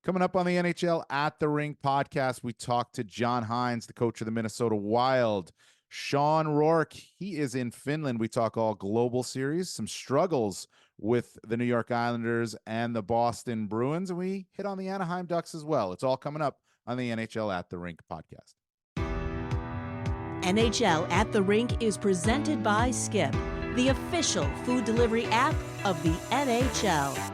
Coming up on the NHL at the Rink podcast, we talk to John Hynes, the coach of the Minnesota Wild. Sean Rourke, he is in Finland. We talk all global series, some struggles with the New York Islanders and the Boston Bruins, and we hit on the Anaheim Ducks as well. It's all coming up on the NHL at the Rink podcast. NHL at the Rink is presented by Skip, the official food delivery app of the NHL.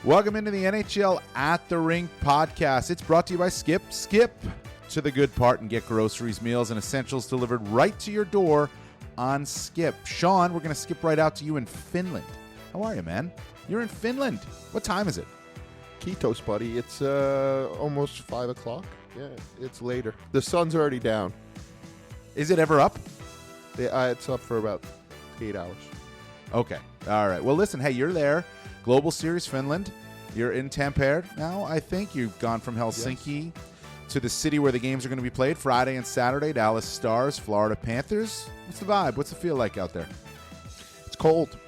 Welcome into the NHL at the Rink podcast. It's brought to you by Skip. Skip to the good part and get groceries, meals, and essentials delivered right to your door on Skip. Sean, we're going to skip right out to you in Finland. How are you, man? You're in Finland. What time is it? Ketos, buddy. It's almost 5 o'clock. Yeah, it's later. The sun's already down. Is it ever up? It's up for about 8 hours. Okay. All right. Well, listen, hey, you're there. Global Series Finland. You're in Tampere now, I think. You've gone from Helsinki to the city where the games are going to be played Friday and Saturday. Dallas Stars, Florida Panthers. What's the vibe? What's the feel like out there? It's cold,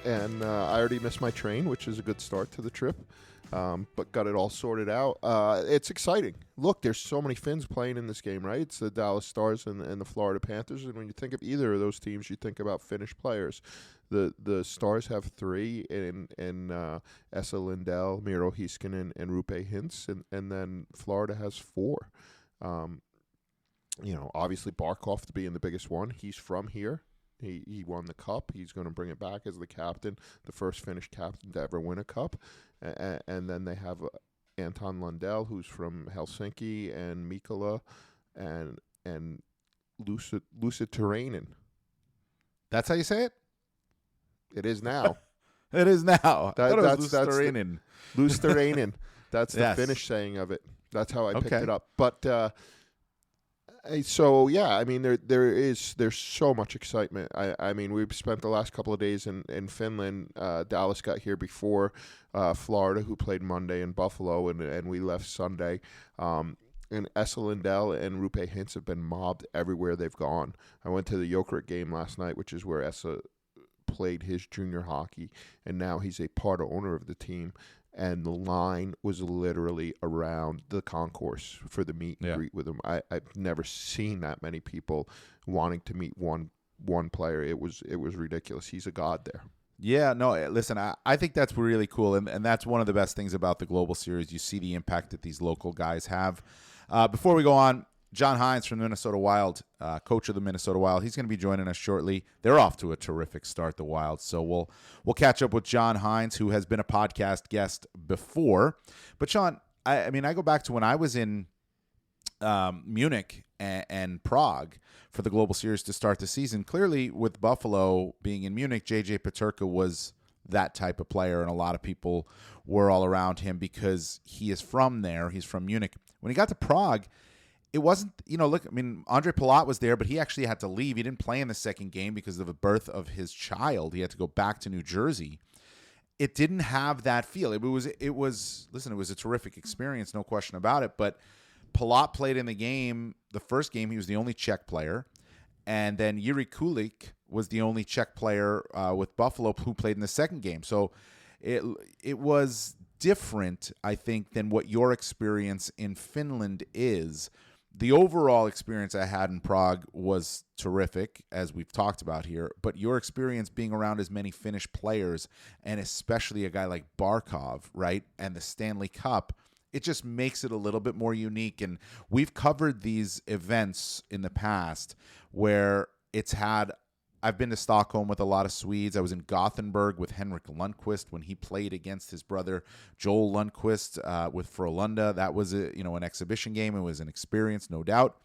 and I already missed my train, which is a good start to the trip, but got it all sorted out. It's exciting. Look, there's so many Finns playing in this game, right? It's the Dallas Stars and the Florida Panthers, and when you think of either of those teams, you think about Finnish players. The Stars have 3 in Esa Lindell, Miro Heiskanen, and Roope Hintz, and then Florida has 4. Obviously Barkov to being the biggest one. He's from here. He won the cup. He's going to bring it back as the captain, the first Finnish captain to ever win a cup. And then they have Anton Lundell, who's from Helsinki, and Mikkola, and Lusitarainen. That's how you say it? It is now. It is now. That's Lusitarainen. That's the Yes. Finnish saying of it. That's how I picked Okay. it up. But so yeah, I mean there's so much excitement. I mean we've spent the last couple of days in Finland. Dallas got here before Florida, who played Monday in Buffalo, and we left Sunday. And Esa Lindell and Roope Hintz have been mobbed everywhere they've gone. I went to the Jokerit game last night, which is where Esa played his junior hockey, and now he's a part owner of the team. And the line was literally around the concourse for the meet and greet with him. I've never seen that many people wanting to meet one player. It was ridiculous. He's a god there. Yeah, no, listen, I think that's really cool, and that's one of the best things about the Global Series. You see the impact that these local guys have. Before we go on, John Hynes from the Minnesota Wild, coach of the Minnesota Wild, he's going to be joining us shortly. They're off to a terrific start, the Wild, so we'll catch up with John Hynes, who has been a podcast guest before. But Sean, I mean, I go back to when I was in Munich and Prague for the Global Series to start the season. Clearly, with Buffalo being in Munich, JJ Peterka was that type of player, and a lot of people were all around him because he is from there. He's from Munich. When he got to Prague, it wasn't, look, I mean, Andre Palat was there, but he actually had to leave. He didn't play in the second game because of the birth of his child. He had to go back to New Jersey. It didn't have that feel. It was a terrific experience, no question about it. But Palat played in the game, the first game, he was the only Czech player. And then Jiri Kulik was the only Czech player with Buffalo who played in the second game. So it was different, I think, than what your experience in Finland is. The overall experience I had in Prague was terrific, as we've talked about here, but your experience being around as many Finnish players, and especially a guy like Barkov, right, and the Stanley Cup, it just makes it a little bit more unique. And we've covered these events in the past where I've been to Stockholm with a lot of Swedes. I was in Gothenburg with Henrik Lundqvist when he played against his brother Joel Lundqvist with Frölunda. That was an exhibition game. It was an experience, no doubt.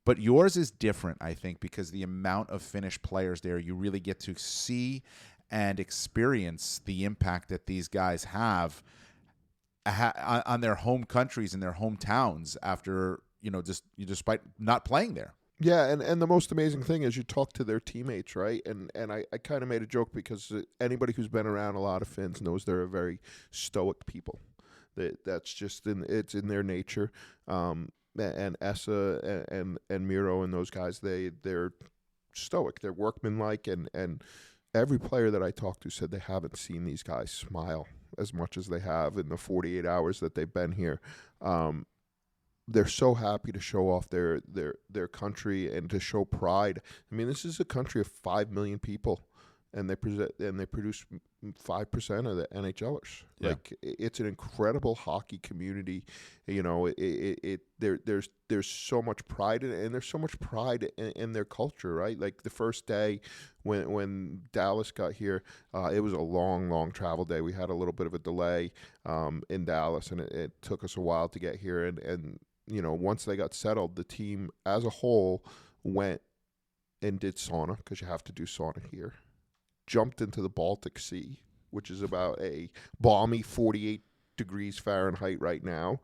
But yours is different, I think, because the amount of Finnish players there, you really get to see and experience the impact that these guys have on their home countries and their hometowns after, despite not playing there. Yeah, and the most amazing thing is you talk to their teammates, right? And I kind of made a joke because anybody who's been around a lot of Finns knows they're a very stoic people. That's just it's in their nature. And Esa and Miro and those guys, they're stoic. They're workmanlike, and every player that I talked to said they haven't seen these guys smile as much as they have in the 48 hours that they've been here. They're so happy to show off their country and to show pride. I mean, this is a country of 5 million people, and they produce 5% of the NHLers. Yeah. Like, it's an incredible hockey community. You know, there's so much pride in it, and there's so much pride in their culture, right? Like the first day when Dallas got here, it was a long travel day. We had a little bit of a delay in Dallas, and it took us a while to get here. And you know, once they got settled, the team as a whole went and did sauna, because you have to do sauna here. Jumped into the Baltic Sea, which is about a balmy 48 degrees Fahrenheit right now.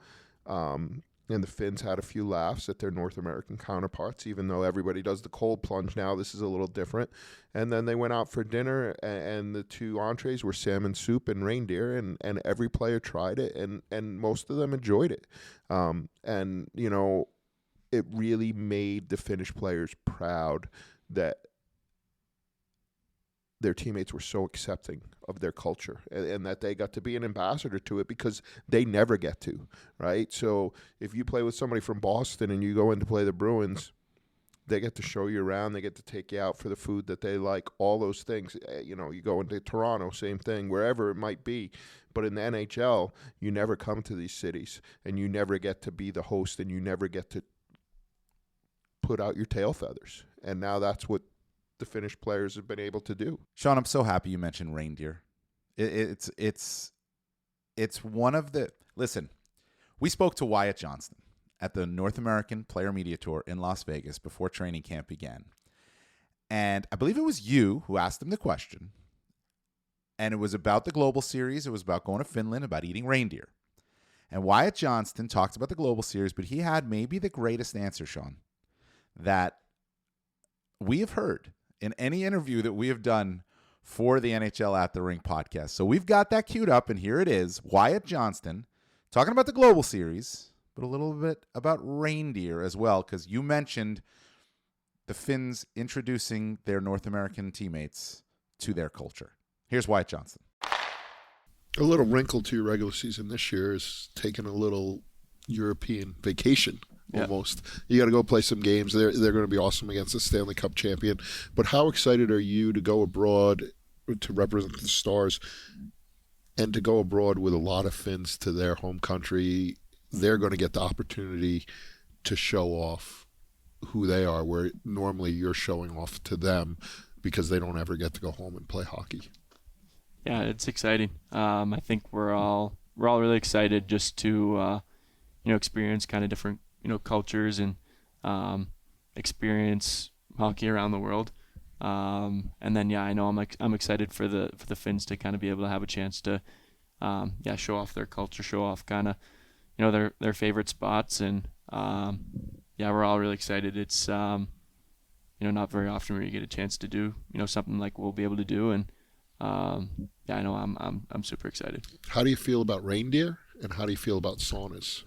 And the Finns had a few laughs at their North American counterparts, even though everybody does the cold plunge now. This is a little different. And then they went out for dinner, and the two entrees were salmon soup and reindeer, and every player tried it, and most of them enjoyed it. And, you know, it really made the Finnish players proud that their teammates were so accepting of their culture, and that they got to be an ambassador to it, because they never get to, right? So if you play with somebody from Boston and you go in to play the Bruins, they get to show you around. They get to take you out for the food that they like, all those things. You know, you go into Toronto, same thing, wherever it might be. But in the NHL, you never come to these cities, and you never get to be the host, and you never get to put out your tail feathers. And now that's what the Finnish players have been able to do. Sean, I'm so happy you mentioned reindeer. It's one of the... Listen, we spoke to Wyatt Johnston at the North American Player Media Tour in Las Vegas before training camp began. And I believe it was you who asked him the question. And it was about the Global Series. It was about going to Finland, about eating reindeer. And Wyatt Johnston talks about the Global Series, but he had maybe the greatest answer, Sean, that we have heard in any interview that we have done for the NHL at the Rink podcast. So we've got that queued up, and here it is. Wyatt Johnston talking about the Global Series, but a little bit about reindeer as well, because you mentioned the Finns introducing their North American teammates to their culture. Here's Wyatt Johnston. A little wrinkle to your regular season this year is taking a little European vacation. Almost. You got to go play some games. They're going to be awesome against the Stanley Cup champion. But how excited are you to go abroad to represent the Stars, and to go abroad with a lot of Finns to their home country? They're going to get the opportunity to show off who they are, where normally you're showing off to them because they don't ever get to go home and play hockey. Yeah, it's exciting. I think we're all really excited just to experience kind of different cultures and experience hockey around the world. And then I know I'm excited for the Finns to kind of be able to have a chance to show off their culture, show off kind of their favorite spots, and we're all really excited. It's not very often where you get a chance to do something like we'll be able to do, and I know I'm super excited. How do you feel about reindeer, and how do you feel about saunas?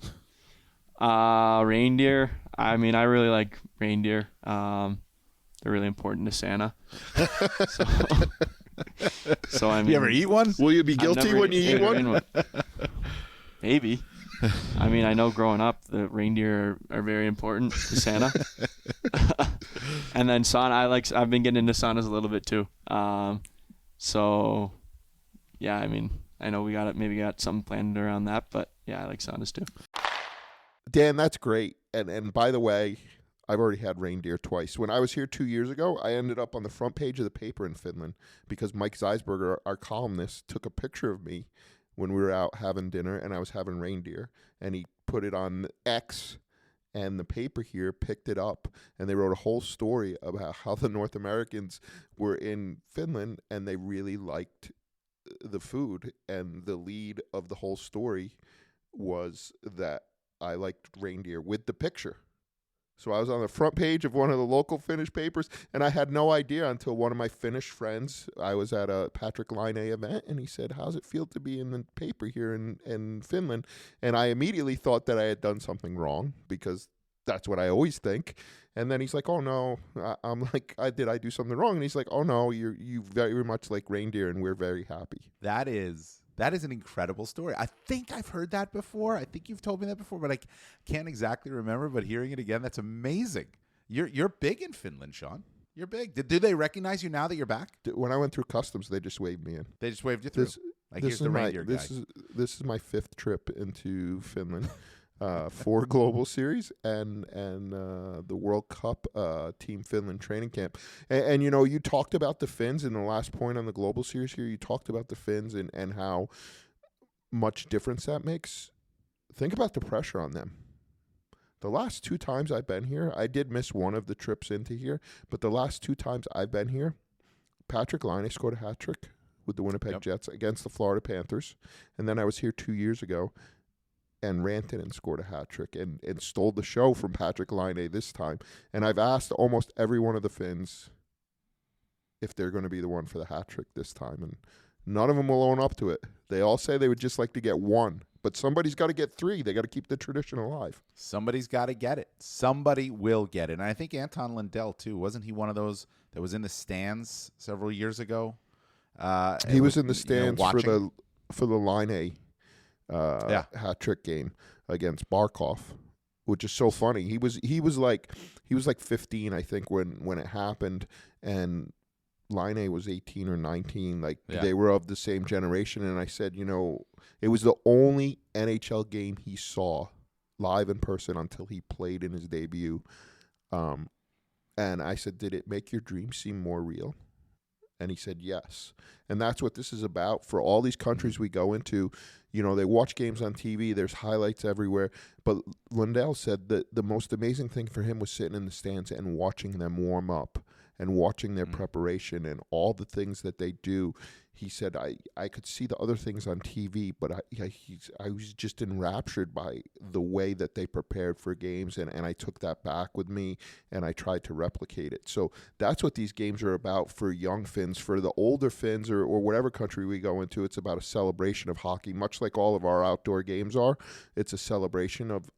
Reindeer. I mean, I really like reindeer. They're really important to Santa. So I mean, you ever eat one? Will you be guilty when you eat one? Maybe. I mean, I know growing up, the reindeer are very important to Santa. And then sauna, I've been getting into saunas a little bit too. So yeah, I mean, I know we got something planned around that, but yeah, I like saunas too. Dan, that's great. And by the way, I've already had reindeer twice. When I was here 2 years ago, I ended up on the front page of the paper in Finland because Mike Zeisberger, our columnist, took a picture of me when we were out having dinner and I was having reindeer, and he put it on X, and the paper here picked it up, and they wrote a whole story about how the North Americans were in Finland and they really liked the food, and the lead of the whole story was that I liked reindeer with the picture. So I was on the front page of one of the local Finnish papers, and I had no idea until one of my Finnish friends, I was at a Patrick Laine event, and he said, how's it feel to be in the paper here in Finland? And I immediately thought that I had done something wrong, because that's what I always think. And then he's like, oh, no. I'm like, did I do something wrong? And he's like, oh, no, you very much like reindeer, and we're very happy. That is That is an incredible story. I think I've heard that before. I think you've told me that before, but I can't exactly remember. But hearing it again, that's amazing. You're big in Finland, Sean. You're big. Do they recognize you now that you're back? When I went through customs, they just waved me in. They just waved you through. Here's the reindeer guy. This is my 5th trip into Finland. 4 Global Series and the World Cup Team Finland training camp. And you talked about the Finns in the last point on the Global Series here. You talked about the Finns and how much difference that makes. Think about the pressure on them. The last 2 times I've been here, I did miss one of the trips into here, but the last 2 times I've been here, Patrik Laine scored a hat trick with the Winnipeg Jets against the Florida Panthers. And then I was here 2 years ago, and Rantanen scored a hat trick and stole the show from Patrik Laine this time. And I've asked almost every one of the Finns if they're going to be the one for the hat trick this time. And none of them will own up to it. They all say they would just like to get 1. But somebody's got to get 3. They got to keep the tradition alive. Somebody's got to get it. Somebody will get it. And I think Anton Lundell, too. Wasn't he one of those that was in the stands several years ago? He was in the stands for the Laine hat trick game against Barkov, which is so funny. He was like 15, I think, when it happened, and Laine was 18 or 19. They were of the same generation. And I said, it was the only NHL game he saw live in person until he played in his debut. And I said, did it make your dream seem more real? And he said yes. And that's what this is about. For all these countries we go into, they watch games on TV. There's highlights everywhere. But Lundell said that the most amazing thing for him was sitting in the stands and watching them warm up and watching their preparation and all the things that they do. He said, I could see the other things on TV, but I was just enraptured by the way that they prepared for games, and I took that back with me, and I tried to replicate it. So that's what these games are about for young Finns. For the older Finns or whatever country we go into, it's about a celebration of hockey, much like all of our outdoor games are. It's a celebration of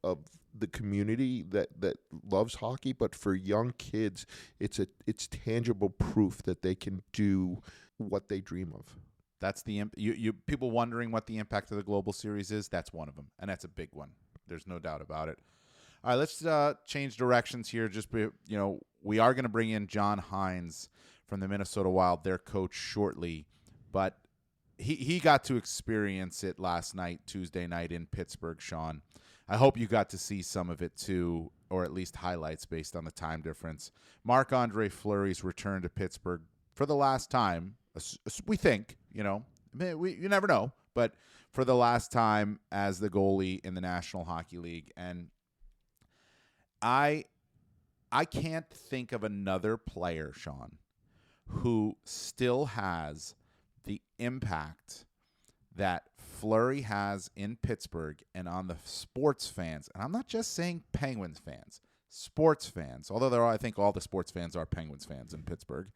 the community that loves hockey, but for young kids, it's tangible proof that they can do what they dream of. That's the you people wondering what the impact of the Global Series is. That's one of them, and that's a big one. There's no doubt about it. All right, let's change directions here. We are going to bring in John Hynes from the Minnesota Wild, their coach, shortly, but he got to experience it last night, Tuesday night in Pittsburgh, Sean. I hope you got to see some of it too, or at least highlights based on the time difference. Marc-Andre Fleury's return to Pittsburgh for the last time, we think, you never know, but for the last time as the goalie in the National Hockey League. And I can't think of another player, Sean, who still has the impact that Fleury has in Pittsburgh and on the sports fans. And I'm not just saying Penguins fans, sports fans, although I think all the sports fans are Penguins fans in Pittsburgh.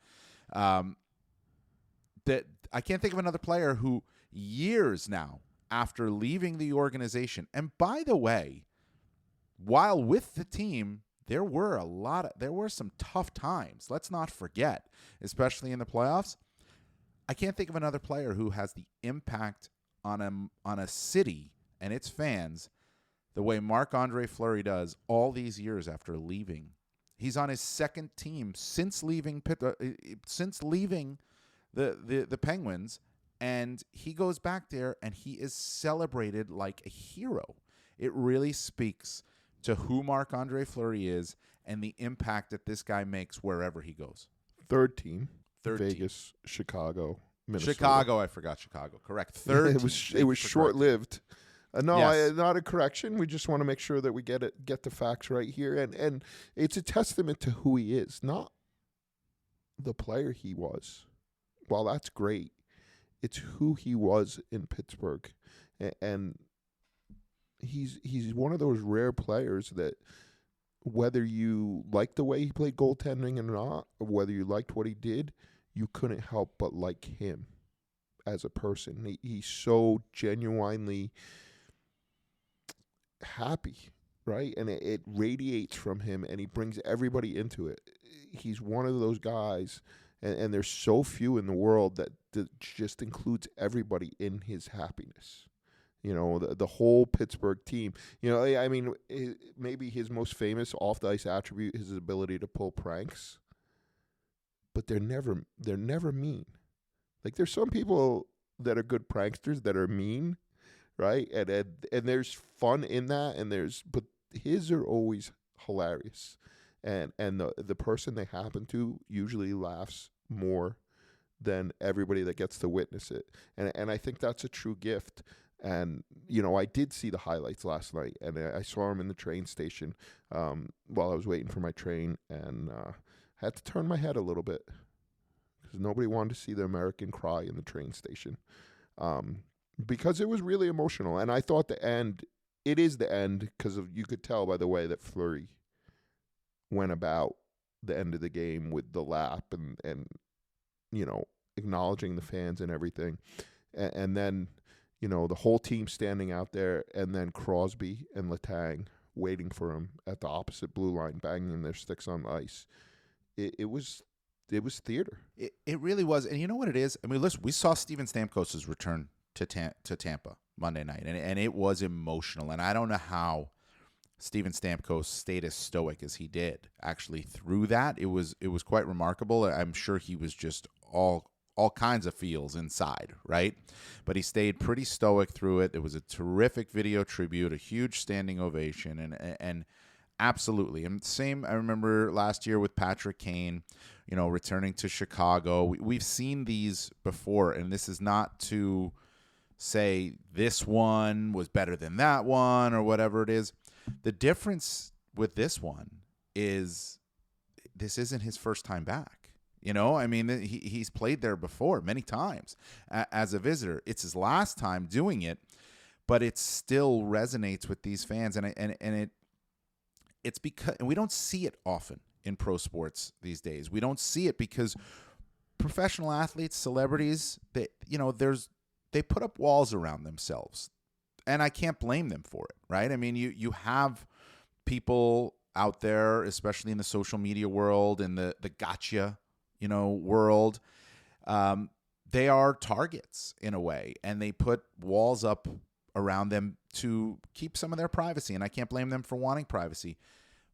That I can't think of another player who years now after leaving the organization, and by the way, while with the team, there were some tough times. Let's not forget, especially in the playoffs. I can't think of another player who has the impact on a city and its fans the way Marc-Andre Fleury does all these years after leaving. He's on his second team since leaving the Penguins, and he goes back there and he is celebrated like a hero. It really speaks to who Marc-Andre Fleury is and the impact that this guy makes wherever he goes. Third team. Third Vegas, team. Chicago, Minnesota. Chicago, I forgot Chicago. Correct. Third. It was short-lived. Yes. Not a correction. We just want to make sure that we get the facts right here, and it's a testament to who he is, not the player he was. While that's great, it's who he was in Pittsburgh, and he's one of those rare players that, whether you liked the way he played goaltending or not, or whether you liked what he did, you couldn't help but like him as a person. He's so genuinely happy, right? And it radiates from him, and he brings everybody into it. He's one of those guys, and there's so few in the world that just includes everybody in his happiness. You know, the whole Pittsburgh team. You know, I mean, maybe his most famous off the ice attribute is his ability to pull pranks, but they're never mean. Like, there's some people that are good pranksters that are mean, right? And there's fun in that, but his are always hilarious, and the person they happen to usually laughs more than everybody that gets to witness it, and I think that's a true gift. And, you know, I did see the highlights last night, and I saw him in the train station while I was waiting for my train, and had to turn my head a little bit because nobody wanted to see the American cry in the train station, because it was really emotional. And I thought it is the end, because you could tell by the way that Fleury went about the end of the game with the lap and you know, acknowledging the fans and everything. And then, you know, the whole team standing out there, and then Crosby and Letang waiting for him at the opposite blue line, banging their sticks on the ice. It was theater. It really was. And you know what it is? I mean, listen, we saw Steven Stamkos' return to Tampa Monday night, and it was emotional. And I don't know how Steven Stamkos stayed as stoic as he did actually through that. It was quite remarkable. I'm sure he was just all kinds of feels inside, right? But he stayed pretty stoic through it. It was a terrific video tribute, a huge standing ovation, and absolutely. And same, I remember last year with Patrick Kane, you know, returning to Chicago. We've seen these before, and this is not to say this one was better than that one or whatever it is. The difference with this one is this isn't his first time back. You know, I mean, he's played there before many times as a visitor. It's his last time doing it, but it still resonates with these fans, and it's because, and we don't see it often in pro sports these days. We don't see it because professional athletes, celebrities, they put up walls around themselves, and I can't blame them for it, right? I mean, you have people out there, especially in the social media world and the gotcha, world. They are targets in a way, and they put walls up around them to keep some of their privacy, and I can't blame them for wanting privacy.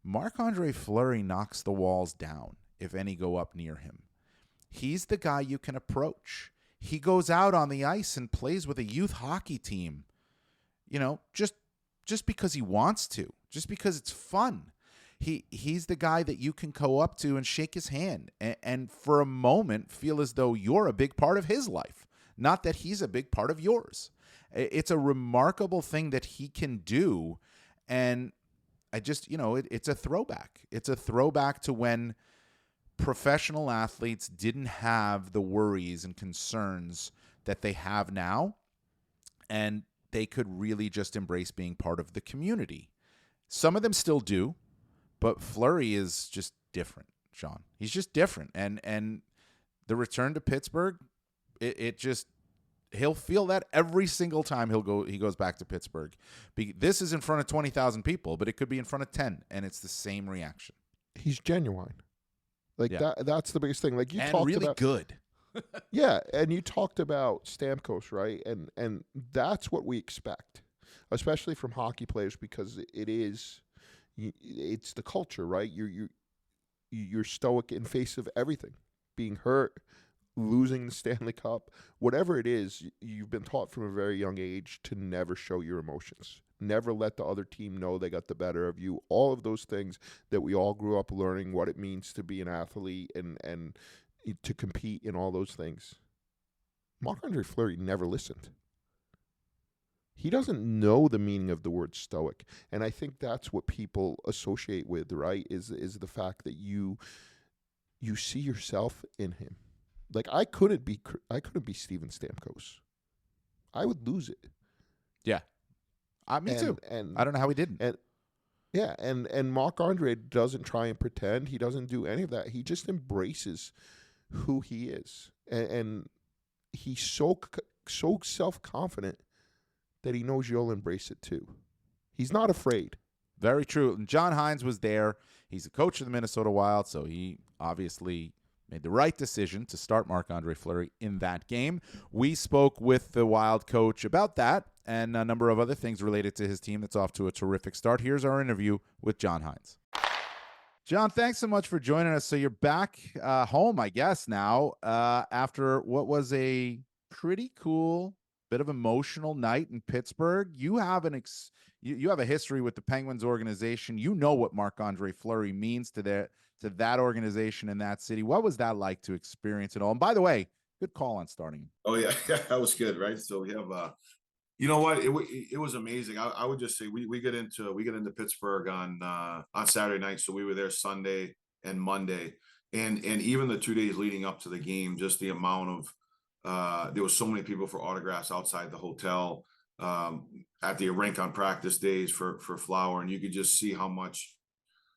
Marc-Andre Fleury knocks the walls down if any go up near him. He's the guy you can approach. He goes out on the ice and plays with a youth hockey team, just because he wants to, just because it's fun. He's the guy that you can go up to and shake his hand and for a moment feel as though you're a big part of his life, not that he's a big part of yours. It's a remarkable thing that he can do, and I just, it's a throwback. It's a throwback to when professional athletes didn't have the worries and concerns that they have now, and they could really just embrace being part of the community. Some of them still do, but Fleury is just different, Sean. He's just different. And the return to Pittsburgh, he'll feel that every single time he goes back to Pittsburgh. This is in front of 20,000 people, but it could be in front of 10, and it's the same reaction. He's genuine. That's the biggest thing. Like you and talked really about, good. Yeah, and you talked about Stamkos, right? And that's what we expect, especially from hockey players, because it's the culture, right? You're stoic in face of everything, being hurt, losing the Stanley Cup, whatever it is. You've been taught from a very young age to never show your emotions, never let the other team know they got the better of you. All of those things that we all grew up learning what it means to be an athlete and to compete in all those things. Marc-Andre Fleury never listened. He doesn't know the meaning of the word stoic. And I think that's what people associate with, right? Is the fact that you see yourself in him. Like I couldn't be Steven Stamkos. I would lose it. Yeah. Me too. And I don't know how he didn't. And Marc-Andre doesn't try and pretend. He doesn't do any of that. He just embraces who he is. And he's so self-confident that he knows you'll embrace it too. He's not afraid. Very true. And John Hynes was there. He's the coach of the Minnesota Wild, so he obviously made the right decision to start Marc-Andre Fleury in that game. We spoke with the Wild coach about that and a number of other things related to his team that's off to a terrific start. Here's our interview with John Hynes. John, thanks so much for joining us. So you're back home, I guess, now after what was a pretty cool, bit of emotional night in Pittsburgh. You have you have a history with the Penguins organization. You know what Marc-Andre Fleury means to that organization in that city. What was that like to experience it all? And by the way, good call on starting. Oh yeah, that was good, right? So we have, you know what? It was amazing. I would just say we get into Pittsburgh on Saturday night, so we were there Sunday and Monday, and even the 2 days leading up to the game, just the amount of there was so many people for autographs outside the hotel, at the rink on practice days for Flower, and you could just see how much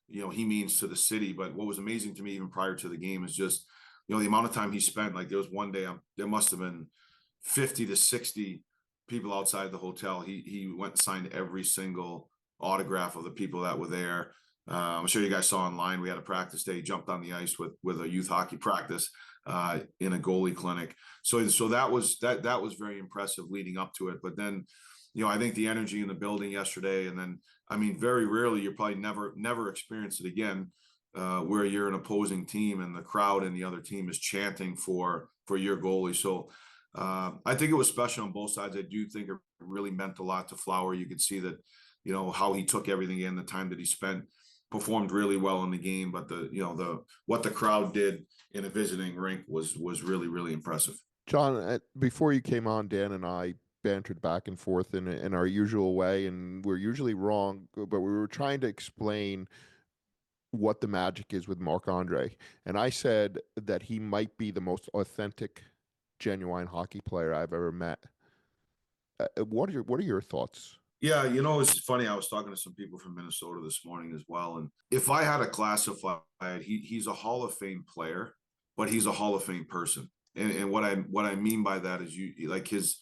he means to the city. But what was amazing to me even prior to the game is just the amount of time he spent. Like there was one day there must have been 50 to 60 people outside the hotel. He went and signed every single autograph of the people that were there. I'm sure you guys saw online, we had a practice day. He jumped on the ice with a youth hockey practice in a goalie clinic. So that was very impressive leading up to it. But then, I think the energy in the building yesterday, and then, I mean, very rarely, you're probably never experience it again, where you're an opposing team and the crowd and the other team is chanting for your goalie. So I think it was special on both sides. I do think it really meant a lot to Flower. You could see that, how he took everything in, the time that he spent, performed really well in the game. But what the crowd did in a visiting rink was really, really impressive. John, before you came on, Dan and I bantered back and forth in our usual way, and we're usually wrong, but we were trying to explain what the magic is with Marc-Andre. And I said that he might be the most authentic, genuine hockey player I've ever met. What are your thoughts? Yeah, it's funny. I was talking to some people from Minnesota this morning as well. And if I had to classify it, he's a Hall of Fame player, but he's a Hall of Fame person. And what I mean by that is like his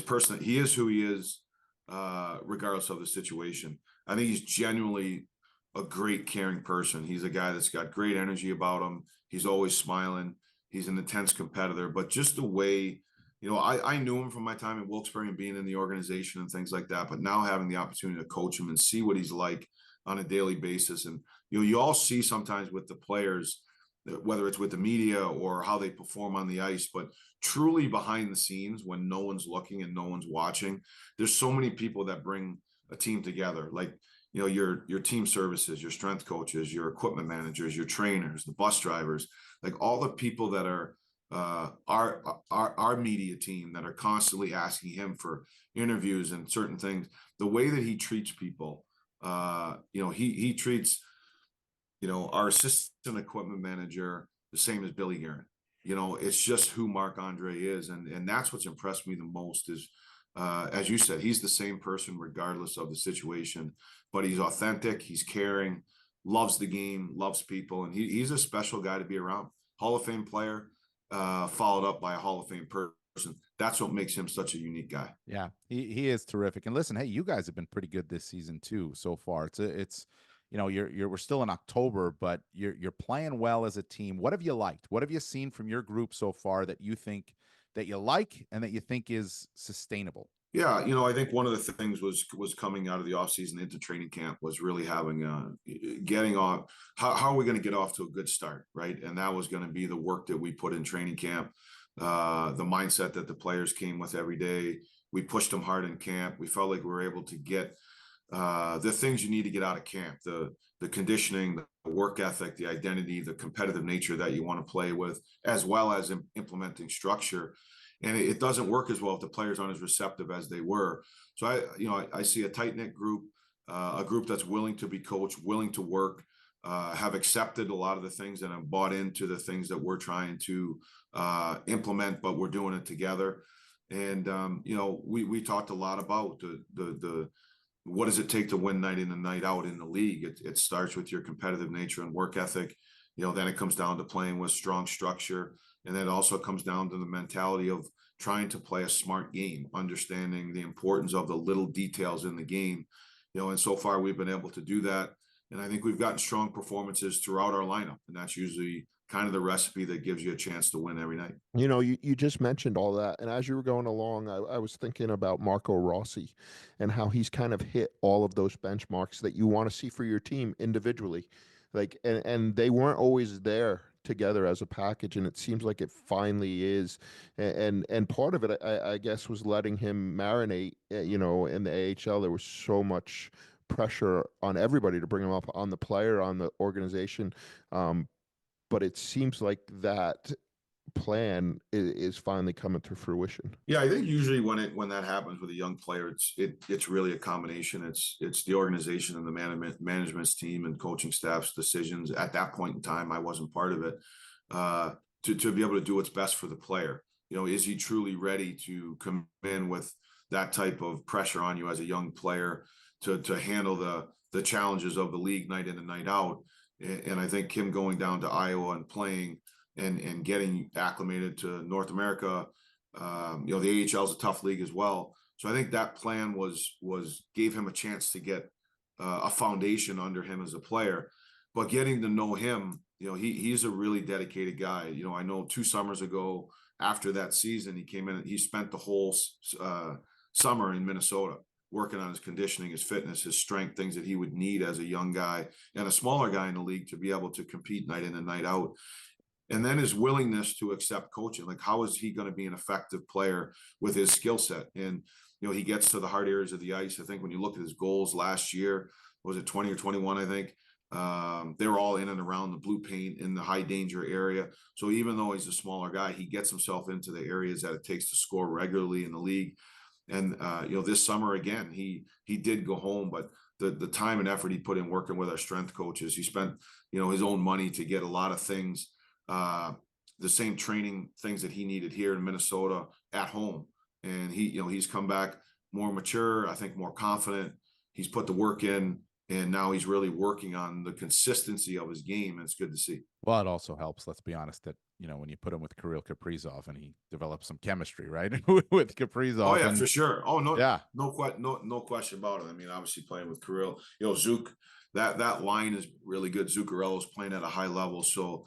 person, he is who he is, regardless of the situation. I think he's genuinely a great, caring person. He's a guy that's got great energy about him. He's always smiling. He's an intense competitor, but just the way, I knew him from my time at Wilkes-Barre and being in the organization and things like that, but now having the opportunity to coach him and see what he's like on a daily basis. And, you all see sometimes with the players, whether it's with the media or how they perform on the ice, but truly behind the scenes when no one's looking and no one's watching, there's so many people that bring a team together. Like, your team services, your strength coaches, your equipment managers, your trainers, the bus drivers, like all the people that are our media team that are constantly asking him for interviews and certain things. The way that he treats people, he treats, our assistant equipment manager the same as Billy Guerin. It's just who Marc-Andre is, and that's what's impressed me the most is, as you said, he's the same person regardless of the situation, but he's authentic, he's caring, loves the game, loves people, and he's a special guy to be around. Hall of Fame player, followed up by a Hall of Fame person. That's what makes him such a unique guy. Yeah, he is terrific. And listen, hey, you guys have been pretty good this season too so far. It's we're still in October, but you're playing well as a team. What have you liked? What have you seen from your group so far that you think that you like and that you think is sustainable? Yeah, I think one of the things was coming out of the offseason into training camp was really having getting off. How are we going to get off to a good start, right? And that was going to be the work that we put in training camp, the mindset that the players came with every day. We pushed them hard in camp. We felt like we were able to get the things you need to get out of camp, the conditioning, the work ethic, the identity, the competitive nature that you want to play with, as well as implementing structure. And it doesn't work as well if the players aren't as receptive as they were. So I see a tight-knit group, a group that's willing to be coached, willing to work, have accepted a lot of the things and have bought into the things that we're trying to implement, but we're doing it together. And we talked a lot about the what does it take to win night in and night out in the league. It starts with your competitive nature and work ethic. Then it comes down to playing with strong structure. And then it also comes down to the mentality of trying to play a smart game, understanding the importance of the little details in the game. And so far we've been able to do that. And I think we've gotten strong performances throughout our lineup. And that's usually kind of the recipe that gives you a chance to win every night. You know, you just mentioned all that. And as you were going along, I was thinking about Marco Rossi and how he's kind of hit all of those benchmarks that you want to see for your team individually. Like, and they weren't always there together as a package. And it seems like it finally is. And part of it, I guess, was letting him marinate, you know, in the AHL. There was so much pressure on everybody to bring him up, on the player, on the organization. But it seems like that plan is finally coming to fruition. Yeah, I think usually when that happens with a young player, it's really a combination. It's the organization and the management's team and coaching staff's decisions. At that point in time, I wasn't part of it. To be able to do what's best for the player. You know, is he truly ready to come in with that type of pressure on you as a young player to handle the challenges of the league night in and night out? And I think him going down to Iowa and playing and getting acclimated to North America, you know, the AHL is a tough league as well. So I think that plan gave him a chance to get a foundation under him as a player. But getting to know him, you know, he's a really dedicated guy. You know, I know 2 summers ago after that season, he came in and he spent the whole summer in Minnesota working on his conditioning, his fitness, his strength, things that he would need as a young guy and a smaller guy in the league to be able to compete night in and night out. And then his willingness to accept coaching. Like, how is he going to be an effective player with his skill set? And, you know, he gets to the hard areas of the ice. I think when you look at his goals last year, was it 20 or 21, I think? They were all in and around the blue paint in the high danger area. So even though he's a smaller guy, he gets himself into the areas that it takes to score regularly in the league. And, you know, this summer, again, he did go home, but the time and effort he put in working with our strength coaches, he spent, you know, his own money to get a lot of things, the same training things that he needed here in Minnesota at home. And he's come back more mature, I think more confident. He's put the work in, and now he's really working on the consistency of his game. And it's good to see. Well, it also helps, let's be honest, that, you know, when you put him with Kirill Kaprizov and he develops some chemistry, right? with Kaprizov. Oh yeah, for sure. Oh no, yeah, no question about it. I mean, obviously playing with Kirill, you know, Zook, that line is really good. Zuccarello's playing at a high level. So,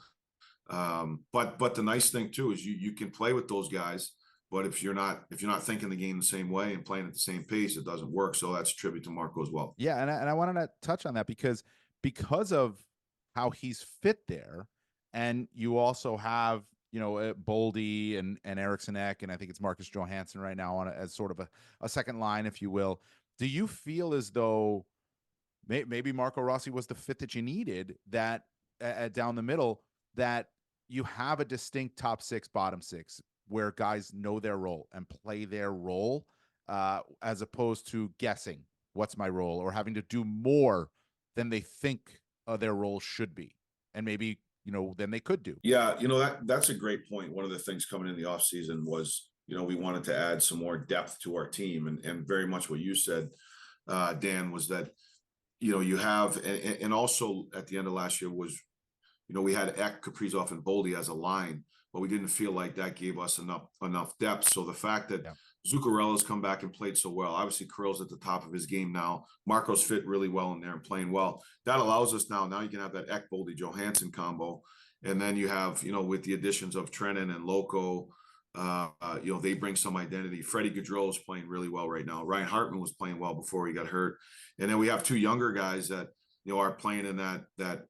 but the nice thing too is you can play with those guys, but if you're not thinking the game the same way and playing at the same pace, it doesn't work. So that's a tribute to Marco as well. Yeah, and I wanted to touch on that because of how he's fit there, and you also have, you know, Boldy and Eriksson Ek, and I think it's Marcus Johansson right now as sort of a second line, if you will. Do you feel as though maybe Marco Rossi was the fit that you needed, that down the middle, that you have a distinct top 6, bottom 6, where guys know their role and play their role, as opposed to guessing what's my role or having to do more than they think their role should be, and maybe, you know, than they could do? Yeah, you know, that's a great point. One of the things coming in the offseason was, you know, we wanted to add some more depth to our team, and very much what you said, Dan, was that, you know, you have, and also at the end of last year was, you know, we had Ek, Kaprizov, and Boldy as a line, but we didn't feel like that gave us enough depth. So the fact that Zuccarello's come back and played so well, obviously Kirill's at the top of his game now. Marco's fit really well in there and playing well. That allows us now you can have that Ek, Boldy, Johansson combo. And then you have, you know, with the additions of Trennan and Loco, you know, they bring some identity. Freddie Gaudreau is playing really well right now. Ryan Hartman was playing well before he got hurt. And then we have 2 younger guys that, you know, are playing in that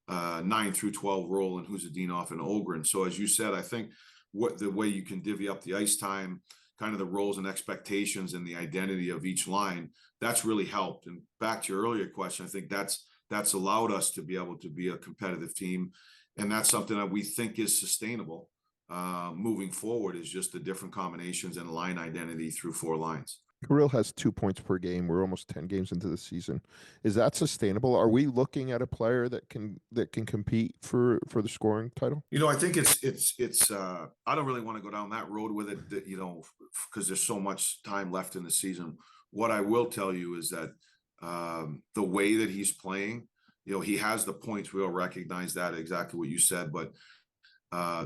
9 through 12 role in Huzadinov and Ogren. So as you said, I think the way you can divvy up the ice time, kind of the roles and expectations and the identity of each line, that's really helped. And back to your earlier question, I think that's allowed us to be able to be a competitive team. And that's something that we think is sustainable moving forward, is just the different combinations and line identity through 4 lines. Kirill has 2 points per game. We're almost 10 games into the season. Is that sustainable? Are we looking at a player that can compete for the scoring title? You know, I think it's I don't really want to go down that road with it, that, you know, because there's so much time left in the season. What I will tell you is that the way that he's playing, you know, he has the points. We all recognize that, exactly what you said, but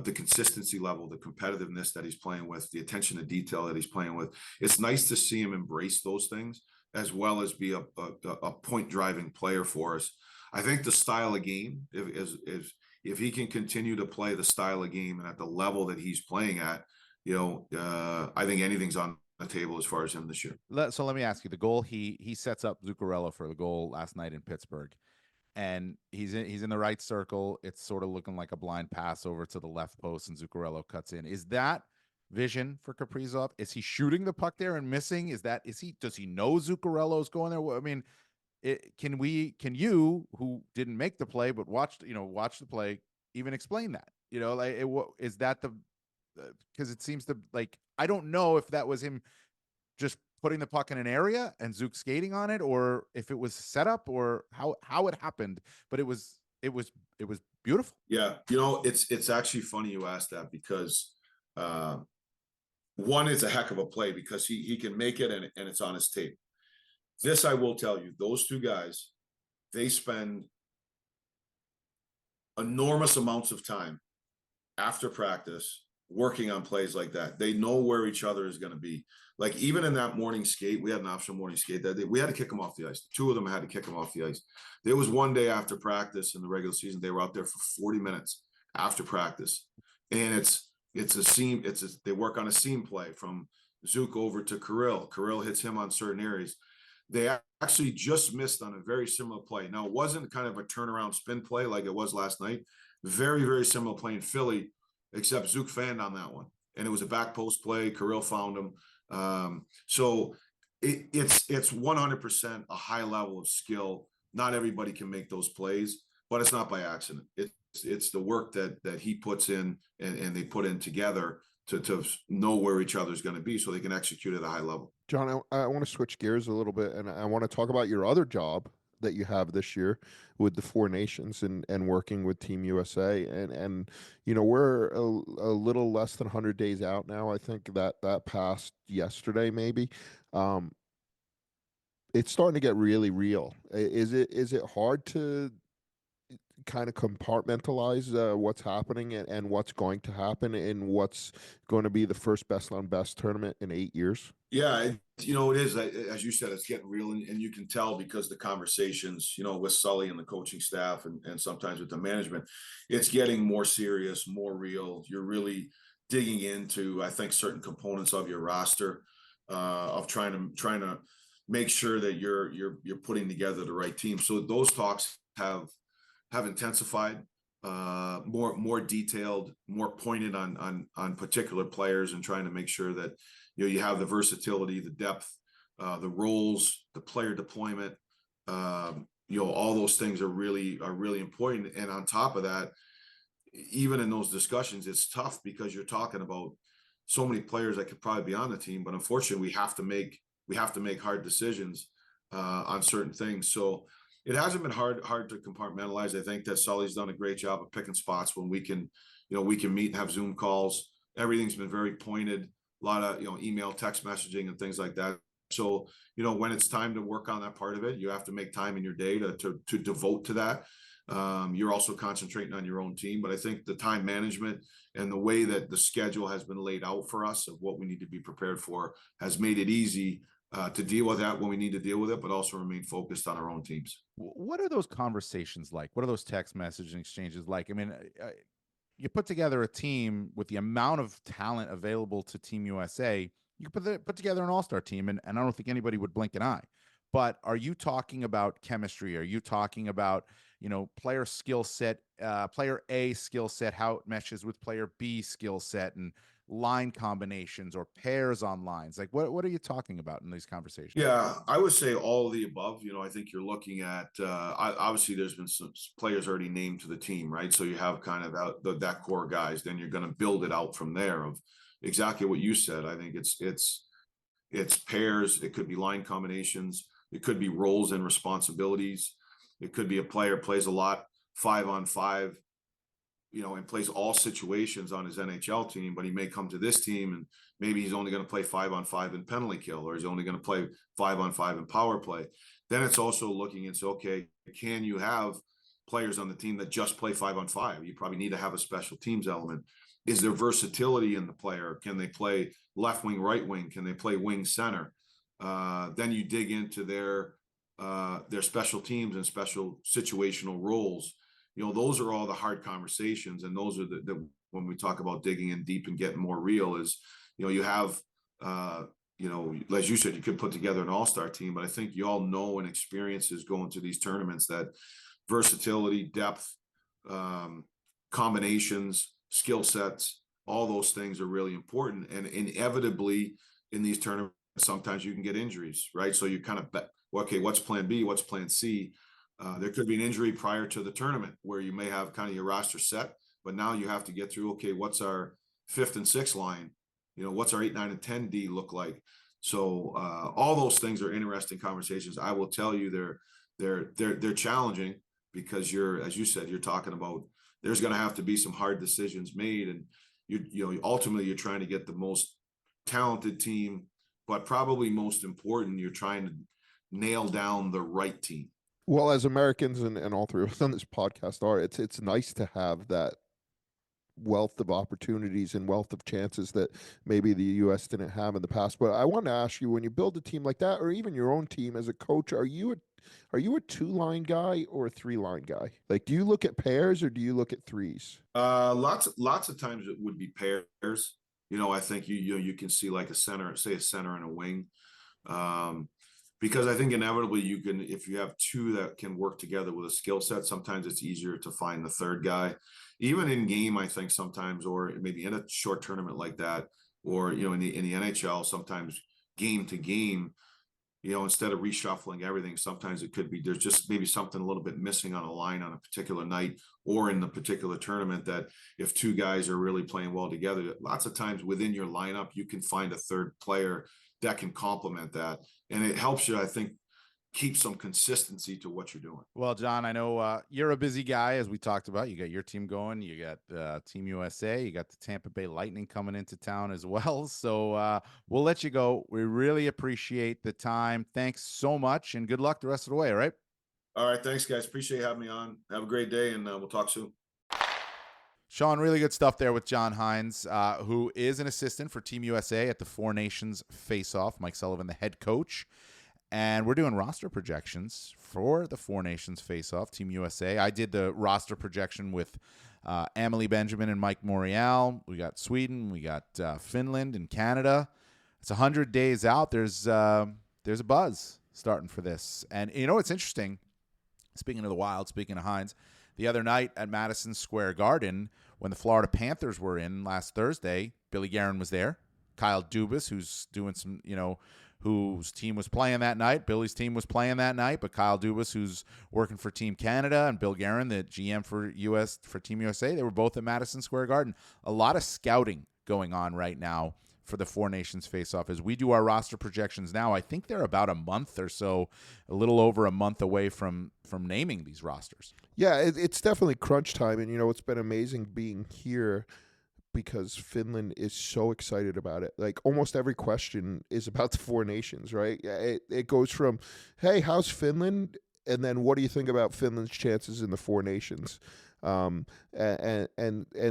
the consistency level, the competitiveness that he's playing with, the attention to detail that he's playing with. It's nice to see him embrace those things, as well as be a point driving player for us. I think the style of game, if if he can continue to play the style of game and at the level that he's playing at, I think anything's on the table as far as him this year. So let me ask you: the goal he sets up Zuccarello for the goal last night in Pittsburgh, and he's in the right circle. It's sort of looking like a blind pass over to the left post, and Zuccarello cuts in. Is that vision for Kaprizov? Is he shooting the puck there and missing? Does he know Zuccarello's going there? I mean, can you, who didn't make the play but watched the play, even explain that? Is that because it seems to, like, I don't know if that was him just putting the puck in an area and Zook skating on it, or if it was set up, or how it happened, but it was beautiful. Yeah. It's actually funny you asked that, because one, it's a heck of a play because he can make it and it's on his tape. This, I will tell you, those two guys, they spend enormous amounts of time after practice working on plays like that. They know where each other is going to be. Like, even in that morning skate, we had an optional morning skate that day. We had to kick them off the ice. Two of them had to kick them off the ice. There was one day after practice in the regular season, they were out there for 40 minutes after practice. And it's a seam. They work on a seam play from Zook over to Kirill. Kirill hits him on certain areas. They actually just missed on a very similar play. Now, it wasn't kind of a turnaround spin play like it was last night. Very, very similar play in Philly, except Zook fanned on that one. And it was a back post play. Kirill found him. So it's 100% a high level of skill. Not everybody can make those plays, but it's not by accident. It's the work that he puts in and they put in together to know where each other's going to be so they can execute at a high level. John, I want to switch gears a little bit, and I want to talk about your other job that you have this year with the Four Nations and working with Team USA. And we're a little less than 100 days out now. I think that passed yesterday, maybe. It's starting to get really real. Is it hard to kind of compartmentalize what's happening and what's going to happen in what's going to be the first best on best tournament in 8 years? Yeah, it is. As you said, it's getting real, and you can tell because the conversations, with Sully and the coaching staff and sometimes with the management, it's getting more serious, more real. You're really digging into, I think, certain components of your roster, of trying to make sure that you're putting together the right team. So those talks have intensified, more detailed, more pointed on particular players, and trying to make sure that you have the versatility, the depth, the roles, the player deployment. All those things are really important. And on top of that, even in those discussions, it's tough because you're talking about so many players that could probably be on the team, but unfortunately, we have to make hard decisions on certain things. So it hasn't been hard to compartmentalize. I think that Sully's done a great job of picking spots when we can meet and have Zoom calls. Everything's been very pointed, a lot of, email, text messaging and things like that. So, when it's time to work on that part of it, you have to make time in your day to devote to that. You're also concentrating on your own team, but I think the time management and the way that the schedule has been laid out for us of what we need to be prepared for has made it easy to deal with that when we need to deal with it, but also remain focused on our own teams. What are those conversations like? What are those text messaging exchanges like? I mean, you put together a team with the amount of talent available to Team USA, you could put together an all-star team, and I don't think anybody would blink an eye. But are you talking about chemistry? Are you talking about, player skill set, player A skill set, how it meshes with player B skill set, and line combinations or pairs on lines? Like, what are you talking about in these conversations? Yeah, I would say all of the above. I think you're looking at, obviously there's been some players already named to the team, right? So you have kind of that core guys, then you're going to build it out from there of exactly what you said. I think it's pairs. It could be line combinations. It could be roles and responsibilities. It could be a player plays a lot 5-on-5, and plays all situations on his NHL team, but he may come to this team and maybe he's only going to play 5-on-5 in penalty kill, or he's only going to play 5-on-5 in power play. Then it's also looking into, okay, can you have players on the team that just play 5-on-5? You probably need to have a special teams element. Is there versatility in the player? Can they play left wing, right wing? Can they play wing center? Then you dig into their special teams and special situational roles. those are all the hard conversations. And those are the when we talk about digging in deep and getting more real is, you have, as you said, you could put together an all-star team, but I think you all know and experiences going to these tournaments that versatility, depth, combinations, skill sets, all those things are really important. And inevitably in these tournaments, sometimes you can get injuries, right? So you kind of bet, okay, what's plan B? What's plan C? There could be an injury prior to the tournament where you may have kind of your roster set, but now you have to get through, okay, what's our 5th and 6th line? What's our 8, 9, and 10 D look like? So all those things are interesting conversations. I will tell you they're challenging because as you said, you're talking about there's going to have to be some hard decisions made, and ultimately you're trying to get the most talented team, but probably most important, you're trying to nail down the right team. Well, as Americans and all three of us on this podcast are, it's nice to have that wealth of opportunities and wealth of chances that maybe the U.S. didn't have in the past. But I want to ask you, when you build a team like that, or even your own team as a coach, are you a 2-line guy or a 3-line guy? Like, do you look at pairs or do you look at threes? Lots of times it would be pairs. I think you can see like a center and a wing. Because I think inevitably you can, if you have two that can work together with a skill set, sometimes it's easier to find the third guy. Even in game, I think sometimes, or maybe in a short tournament like that, or in the NHL, sometimes game to game, instead of reshuffling everything, sometimes it could be there's just maybe something a little bit missing on a line on a particular night or in the particular tournament, that if two guys are really playing well together, lots of times within your lineup, you can find a third player that can complement that. And it helps you, I think, keep some consistency to what you're doing. Well, John, I know you're a busy guy, as we talked about. You got your team going. You got Team USA. You got the Tampa Bay Lightning coming into town as well. So we'll let you go. We really appreciate the time. Thanks so much, and good luck the rest of the way, all right? All right. Thanks, guys. Appreciate having me on. Have a great day, and we'll talk soon. Sean, really good stuff there with John Hynes, who is an assistant for Team USA at the Four Nations Face-Off. Mike Sullivan, the head coach. And we're doing roster projections for the Four Nations Face-Off, Team USA. I did the roster projection with Emily Benjamin and Mike Morial. We got Sweden. We got Finland and Canada. It's 100 days out. There's a buzz starting for this. And, it's interesting. Speaking of the Wild, speaking of Hynes, the other night at Madison Square Garden, when the Florida Panthers were in last Thursday, Billy Guerin was there. Kyle Dubas, who's doing some, whose team was playing that night. Billy's team was playing that night, but Kyle Dubas, who's working for Team Canada, and Bill Guerin, the GM for Team USA, they were both at Madison Square Garden. A lot of scouting going on right now for the Four Nations Face-Off. As we do our roster projections now, I think they're about a month or so, a little over a month away from naming these rosters. Yeah, it's definitely crunch time, and it's been amazing being here because Finland is so excited about it. Like, almost every question is about the Four Nations, right? It goes from, hey, how's Finland? And then what do you think about Finland's chances in the Four Nations? And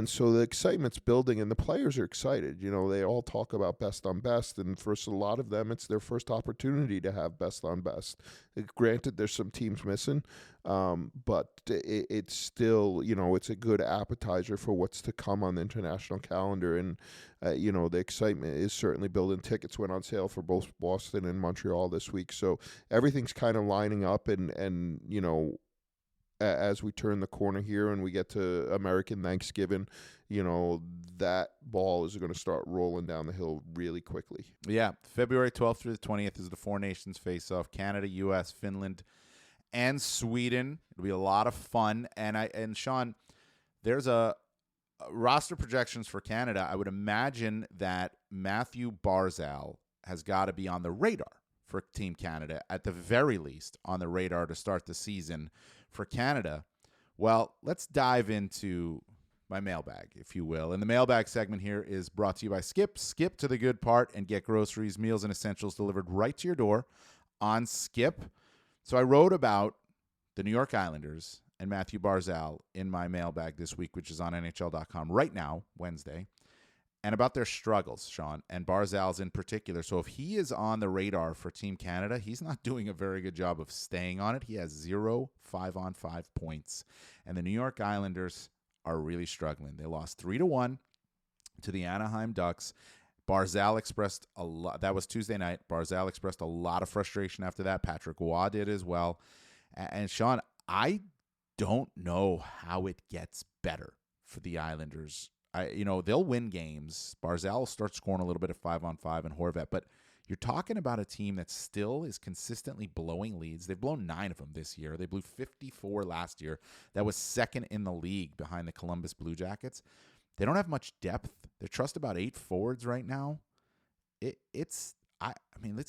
so the excitement's building, and the players are excited. They all talk about best on best, and for a lot of them, it's their first opportunity to have best on best. Granted, there's some teams missing, but it's still, it's a good appetizer for what's to come on the international calendar. And, the excitement is certainly building. Tickets went on sale for both Boston and Montreal this week. So everything's kind of lining up, and as we turn the corner here and we get to American Thanksgiving, that ball is going to start rolling down the hill really quickly. Yeah, February 12th through the 20th is the Four Nations Face-Off. Canada, U.S., Finland, and Sweden. It'll be a lot of fun. And Sean, there's a roster projections for Canada. I would imagine that Matthew Barzal has got to be on the radar for Team Canada, at the very least on the radar to start the season for Canada. Well, let's dive into my mailbag, if you will. And the mailbag segment here is brought to you by Skip. Skip to the good part and get groceries, meals, and essentials delivered right to your door on Skip. So I wrote about the New York Islanders and Matthew Barzal in my mailbag this week, which is on NHL.com right now, Wednesday. and about their struggles, Sean, and Barzal's in particular. So if he is on the radar for Team Canada, he's not doing a very good job of staying on it. He has 0 5-on-5 points. And the New York Islanders are really struggling. They lost 3-1 to the Anaheim Ducks. Barzal expressed a lot. That was Tuesday night. Barzal expressed a lot of frustration after that. Patrick Roy did as well. And Sean, I don't know how it gets better for the Islanders. They'll win games. Barzal will start scoring a little bit of 5-on-5 and Horvat, but you're talking about a team that still is consistently blowing leads. They've blown 9 of them this year. They blew 54 last year. That was second in the league behind the Columbus Blue Jackets. They don't have much depth. They trust about 8 forwards right now. It's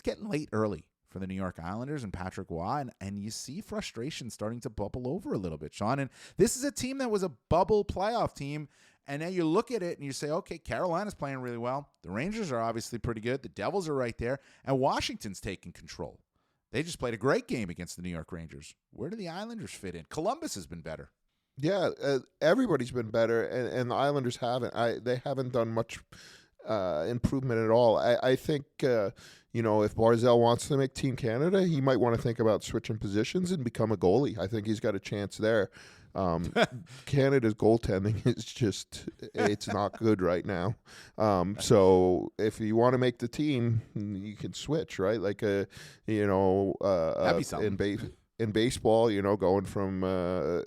getting late early for the New York Islanders and Patrick Roy, and you see frustration starting to bubble over a little bit, Sean. And this is a team that was a bubble playoff team, and then you look at it and you say, okay, Carolina's playing really well. The Rangers are obviously pretty good. The Devils are right there, and Washington's taking control. They just played a great game against the New York Rangers. Where do the Islanders fit in? Columbus has been better. Yeah, everybody's been better, and the Islanders haven't. They haven't done much improvement at all. I think, if Barzal wants to make Team Canada, he might want to think about switching positions and become a goalie. I think he's got a chance there. Canada's goaltending is just, it's not good right now. So if you want to make the team, you can switch, right? Like, That'd be something. In baseball, going from a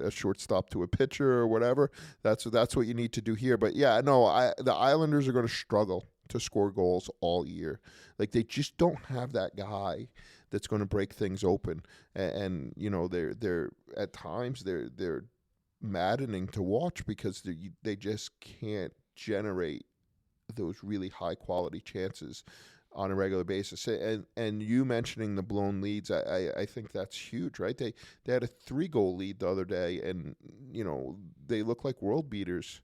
shortstop to a pitcher or whatever, that's what you need to do here. But yeah, no, the Islanders are going to struggle to score goals all year. Like, they just don't have that guy that's going to break things open. And they're at times they're maddening to watch because they just can't generate those really high quality chances on a regular basis. And you mentioning the blown leads, I think that's huge, right? They had a 3-goal lead the other day, and they look like world beaters.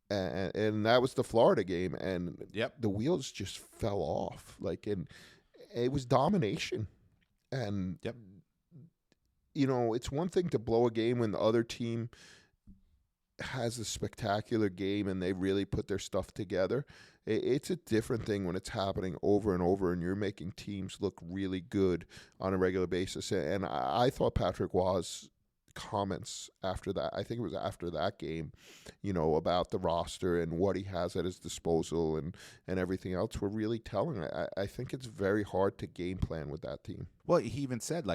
And that was the Florida game, and the wheels just fell off. And it was domination. And it's one thing to blow a game when the other team has a spectacular game and they really put their stuff together. It's a different thing when it's happening over and over and you're making teams look really good on a regular basis. And I thought Patrick Roy's comments after that, I think it was after that game, about the roster and what he has at his disposal and everything else were really telling. I think it's very hard to game plan with that team. Well, he even said,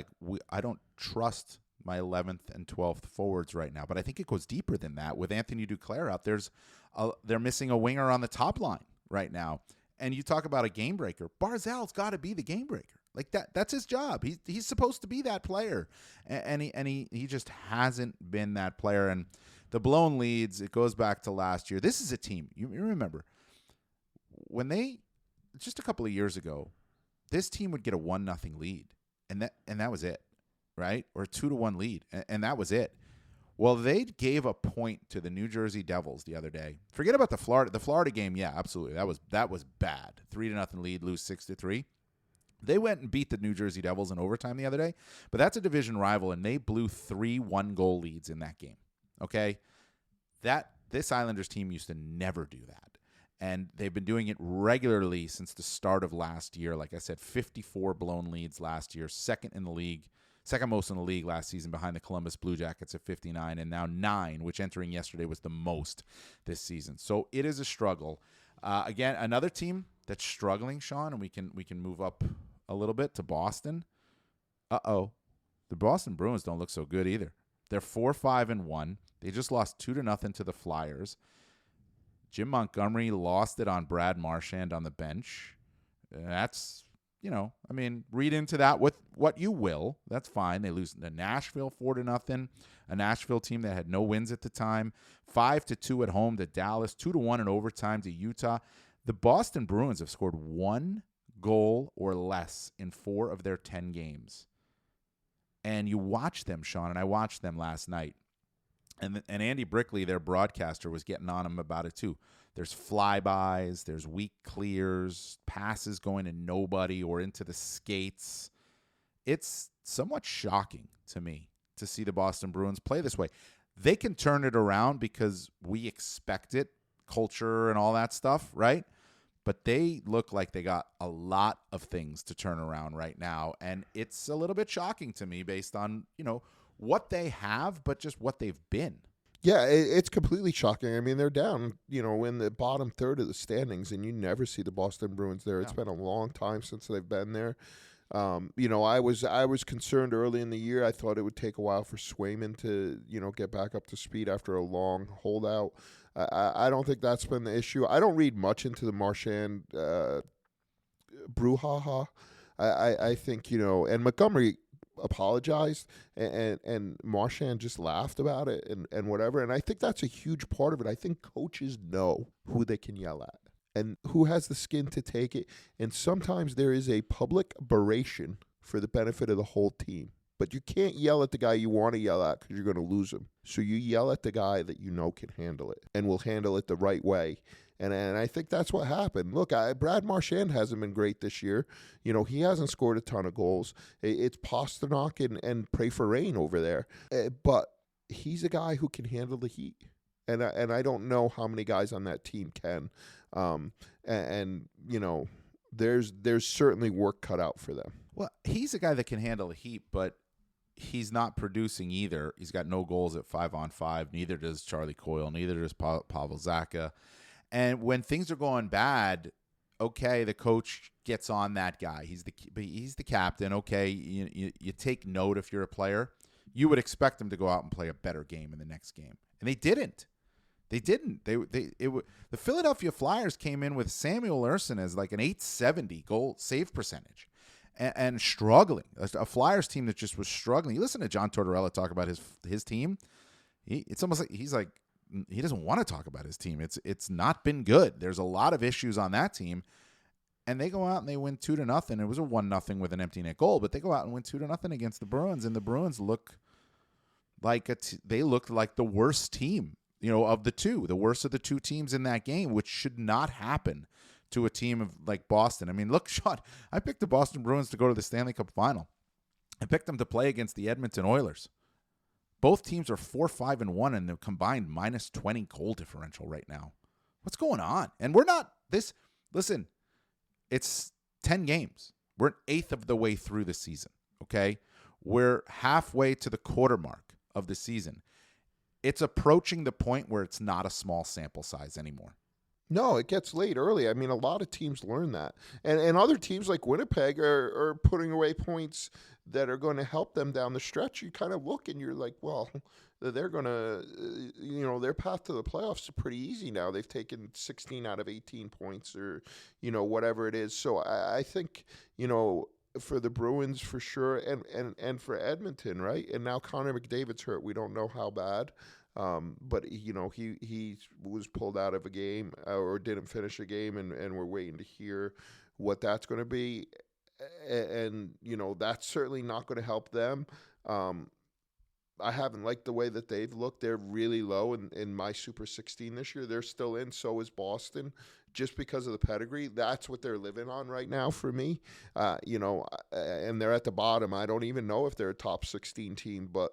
I don't trust my 11th and 12th forwards right now. But I think it goes deeper than that. With Anthony Duclair out, they're missing a winger on the top line right now. And you talk about a game breaker. Barzal's got to be the game breaker. That's his job. He's supposed to be that player. And he just hasn't been that player. And the blown leads, it goes back to last year. This is a team. You remember when just a couple of years ago, this team would get a 1-0 lead. And that was it. Right? Or a 2-1 lead, and that was it. Well, they gave a point to the New Jersey Devils the other day. Forget about the Florida game. Yeah, absolutely. That was bad. 3-0 lead, lose 6-3. They went and beat the New Jersey Devils in overtime the other day, but that's a division rival, and they blew 3 1-goal leads in that game. Okay? This Islanders team used to never do that. And they've been doing it regularly since the start of last year. Like I said, 54 blown leads last year, second most in the league last season behind the Columbus Blue Jackets at 59, and now 9, which entering yesterday was the most this season. So it is a struggle. Again, another team that's struggling, Sean, and we can move up a little bit to Boston. The Boston Bruins don't look so good either. They're 4-5-1. They just lost 2-0 to the Flyers. Jim Montgomery lost it on Brad Marchand on the bench. That's, read into that with what you will. That's fine. They lose to Nashville 4-0, a Nashville team that had no wins at the time. 5-2 at home to Dallas, 2-1 in overtime to Utah. The Boston Bruins have scored 1 goal or less in 4 of their 10 games. And you watch them, Sean, and I watched them last night. And Andy Brickley, their broadcaster, was getting on them about it too. There's flybys, there's weak clears, passes going to nobody or into the skates. It's somewhat shocking to me to see the Boston Bruins play this way. They can turn it around because we expect it culture and all that stuff, right? But they look like they got a lot of things to turn around right now, and it's a little bit shocking to me based on, what they have, but just what they've been. Yeah, it's completely shocking. I mean, they're down, in the bottom third of the standings, and you never see the Boston Bruins there. It's been a long time since they've been there. I was concerned early in the year. I thought it would take a while for Swayman to, get back up to speed after a long holdout. I don't think that's been the issue. I don't read much into the Marchand brouhaha. I think, and Montgomery apologized and Marchand just laughed about it and whatever. And I think that's a huge part of it. I think coaches know who they can yell at and who has the skin to take it. And sometimes there is a public beration for the benefit of the whole team. But you can't yell at the guy you want to yell at because you're going to lose him. So you yell at the guy that you know can handle it and will handle it the right way. And I think that's what happened. Look, Brad Marchand hasn't been great this year. He hasn't scored a ton of goals. It's Pastrnak and Pray for Rain over there. But he's a guy who can handle the heat. And I don't know how many guys on that team can. There's certainly work cut out for them. Well, he's a guy that can handle the heat, but he's not producing either. He's got no goals at 5-on-5. Neither does Charlie Coyle. Neither does Pavel Zacha. And when things are going bad, okay, the coach gets on that guy. He's the captain. Okay, you take note if you're a player. You would expect him to go out and play a better game in the next game, and they didn't. The Philadelphia Flyers came in with Samuel Ersson as like an .870 goal save percentage, and struggling. A Flyers team that just was struggling. You listen to John Tortorella talk about his team. It's almost like he doesn't want to talk about his team. It's not been good. There's a lot of issues on that team, and they go out and they win 2-0. It was a 1-0 with an empty net goal, but they go out and win 2-0 against the Bruins, and the Bruins look like they looked like the worst team, of the two, the worst of the two teams in that game, which should not happen to a team of like Boston. I mean, look, Sean, I picked the Boston Bruins to go to the Stanley Cup final. I picked them to play against the Edmonton Oilers. Both teams are 4-5-1 and they're combined -20 goal differential right now. What's going on? And we're not this. Listen, it's 10 games. We're an eighth of the way through the season. Okay, we're halfway to the quarter mark of the season. It's approaching the point where it's not a small sample size anymore. No, it gets late early. I mean, a lot of teams learn that. And other teams like Winnipeg are putting away points that are going to help them down the stretch. You kind of look and you're like, well, they're going to, their path to the playoffs is pretty easy now. They've taken 16 out of 18 points or, whatever it is. So I think, for the Bruins for sure and for Edmonton, right? And now Connor McDavid's hurt. We don't know how bad. But he was pulled out of a game or didn't finish a game, and we're waiting to hear what that's going to be. And that's certainly not going to help them. I haven't liked the way that they've looked. They're really low in my Super 16 this year. They're still in. So is Boston, just because of the pedigree. That's what they're living on right now for me. And they're at the bottom. I don't even know if they're a top 16 team, but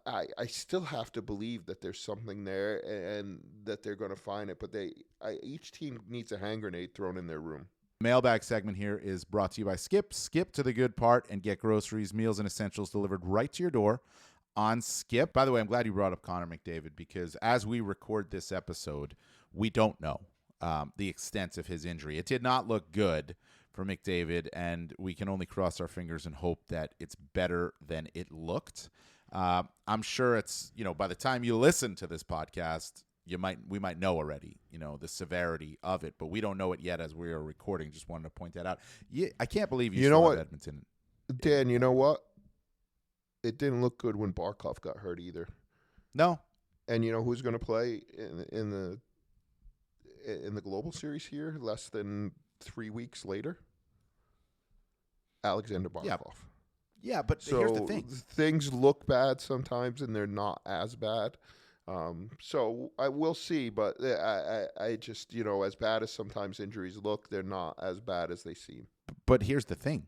I still have to believe that there's something there and that they're going to find it. But each team needs a hand grenade thrown in their room. Mailbag segment here is brought to you by Skip. Skip to the good part and get groceries, meals, and essentials delivered right to your door on Skip. By the way, I'm glad you brought up Connor McDavid because as we record this episode, we don't know the extent of his injury. It did not look good for McDavid, and we can only cross our fingers and hope that it's better than it looked. I'm sure it's, by the time you listen to this podcast, we might know already, the severity of it, but we don't know it yet as we are recording. Just wanted to point that out. Yeah, I can't believe you know saw what, Edmonton. Dan, you know what? It didn't look good when Barkov got hurt either. No. And you know who's going to play in the Global Series here less than 3 weeks later? Alexander Barkov. Yeah, but so here's the thing. Things look bad sometimes, and they're not as bad. So I will see, but I just, as bad as sometimes injuries look, they're not as bad as they seem. But here's the thing.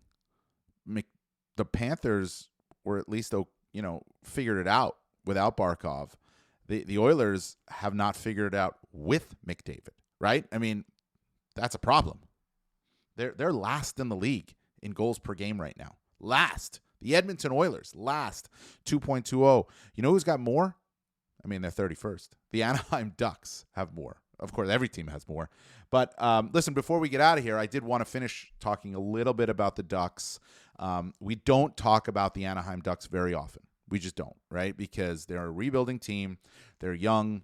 The Panthers were at least, figured it out without Barkov The Oilers have not figured it out with McDavid, right? I mean, that's a problem. They're last in the league in goals per game right now. Last. The Edmonton Oilers, last, 2.20. You know who's got more? I mean, they're 31st. The Anaheim Ducks have more. Of course, every team has more. But listen, before we get out of here, I did want to finish talking a little bit about the Ducks. We don't talk about the Anaheim Ducks very often. We just don't, right? Because they're a rebuilding team. They're young.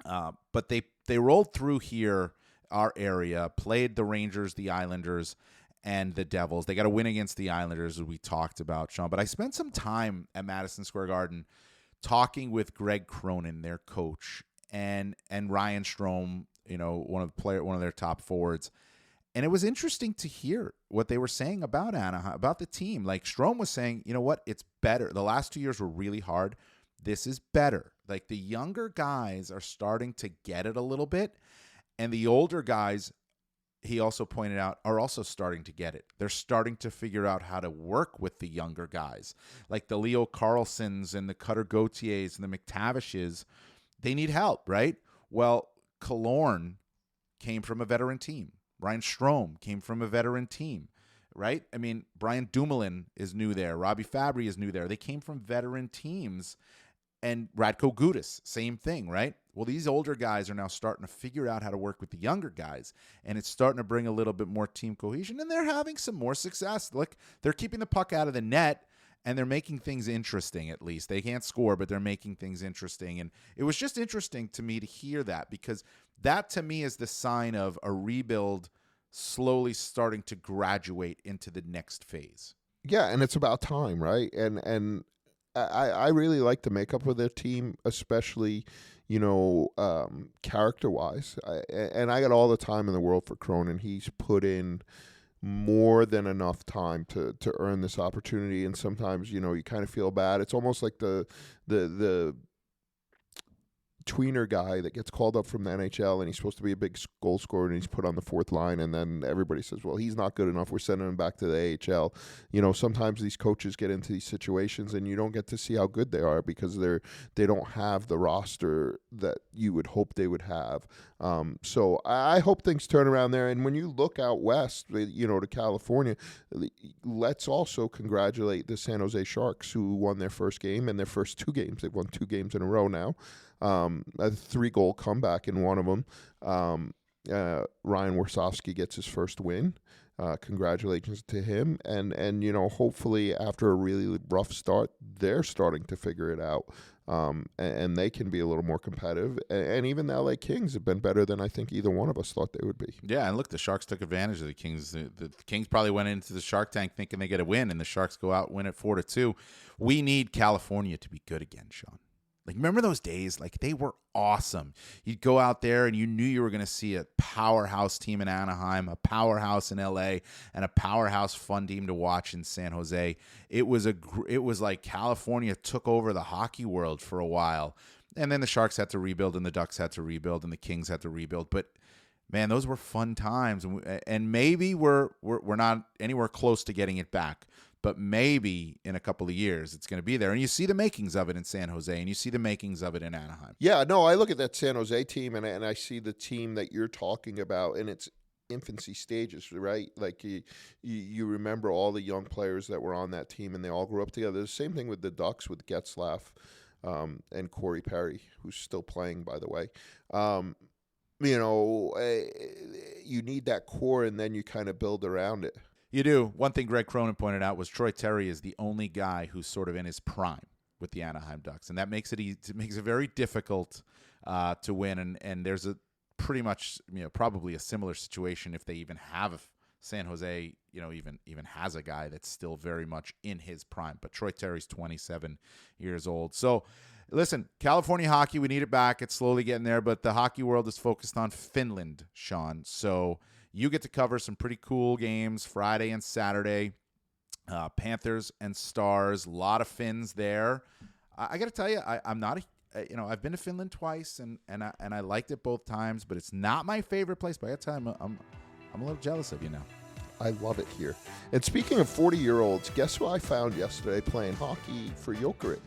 But they rolled through here, our area, played the Rangers, the Islanders, and the Devils. They got a win against the Islanders, as we talked about, Sean. But I spent some time at Madison Square Garden talking with Greg Cronin, their coach, and Ryan Strome, one of their top forwards. And it was interesting to hear what they were saying about Anaheim, about the team. Like Strome was saying, you know what, it's better. The last 2 years were really hard. This is better. Like the younger guys are starting to get it a little bit, and the older guys, he also pointed out, are also starting to get it. They're starting to figure out how to work with the younger guys, like the Leo Carlsons and the Cutter Gauthiers and the McTavishes. They need help, right? Well, Killorn came from a veteran team. Ryan Strome came from a veteran team, right? I mean, Brian Dumoulin is new there. Robbie Fabry is new there. They came from veteran teams. And Radko Gudas, same thing, right? Well, these older guys are now starting to figure out how to work with the younger guys, and it's starting to bring a little bit more team cohesion, and they're having some more success. Look, they're keeping the puck out of the net, and they're making things interesting, at least. They can't score, but they're making things interesting. And it was just interesting to me to hear that, because that, to me, is the sign of a rebuild slowly starting to graduate into the next phase. Yeah, and it's about time, right? And I really like the makeup of their team, especially, character-wise. And I got all the time in the world for Cronin. He's put in more than enough time to earn this opportunity. And sometimes, you kind of feel bad. It's almost like the tweener guy that gets called up from the NHL, and he's supposed to be a big goal scorer, and he's put on the fourth line, and then everybody says, well, he's not good enough, we're sending him back to the AHL. Sometimes these coaches get into these situations and you don't get to see how good they are because they don't have the roster that you would hope they would have. So I hope things turn around there. And when you look out west, to California, let's also congratulate the San Jose Sharks, who won their first game and their first 2 games. They've won 2 games in a row now. A 3-goal comeback in one of them. Ryan Warsofsky gets his first win. Congratulations to him. And hopefully after a really rough start, they're starting to figure it out. And they can be a little more competitive. And even the LA Kings have been better than I think either one of us thought they would be. Yeah, and look, the Sharks took advantage of the Kings. The Kings probably went into the Shark Tank thinking they get a win, and the Sharks go out and win it 4-2. We need California to be good again, Sean. Like, remember those days? Like, they were awesome. You'd go out there and you knew you were going to see a powerhouse team in Anaheim, a powerhouse in LA, and a powerhouse fun team to watch in San Jose. It was like California took over the hockey world for a while. And then the Sharks had to rebuild, and the Ducks had to rebuild, and the Kings had to rebuild. But man, those were fun times. And maybe we're not anywhere close to getting it back. But maybe in a couple of years it's going to be there. And you see the makings of it in San Jose, and you see the makings of it in Anaheim. Yeah, no, I look at that San Jose team, and I see the team that you're talking about in its infancy stages, right? Like you remember all the young players that were on that team, and they all grew up together. The same thing with the Ducks with Getzlaf and Corey Perry, who's still playing, by the way. You need that core, and then you kind of build around it. You do. One thing Greg Cronin pointed out was Troy Terry is the only guy who's sort of in his prime with the Anaheim Ducks, and that makes it very difficult to win. And there's a pretty much probably a similar situation if they even have San Jose even has a guy that's still very much in his prime. But Troy Terry's 27 years old. So listen, California hockey, we need it back. It's slowly getting there, but the hockey world is focused on Finland, Sean. So you get to cover some pretty cool games Friday and Saturday. Panthers and Stars, a lot of Finns there. I got to tell you, I'm not I've been to Finland twice, and I liked it both times, but it's not my favorite place. But I got to tell you, I'm a little jealous of you now. I love it here. And speaking of 40-year-olds, guess who I found yesterday playing hockey for Jokerit?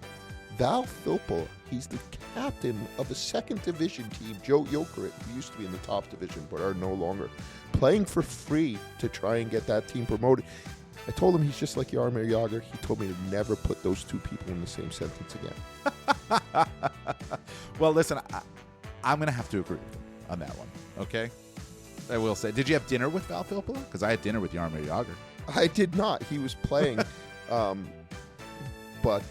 Val Filppula, he's the captain of a second division team, Joe Jokerit, who used to be in the top division but are no longer, playing for free to try and get that team promoted. I told him he's just like Jaromir Jagr. He told me to never put those two people in the same sentence again. Well, listen, I'm going to have to agree with him on that one, okay? I will say, did you have dinner with Val Filppula? Because I had dinner with Jaromir Jagr. I did not. He was playing. But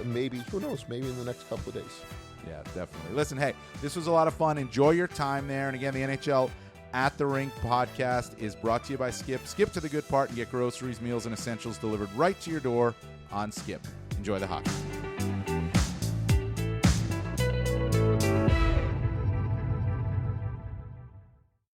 maybe, who knows, maybe in the next couple of days. Yeah, definitely. Listen, hey, this was a lot of fun. Enjoy your time there. And again, the NHL At the Rink podcast is brought to you by Skip. Skip to the good part and get groceries, meals, and essentials delivered right to your door on Skip. Enjoy the hockey.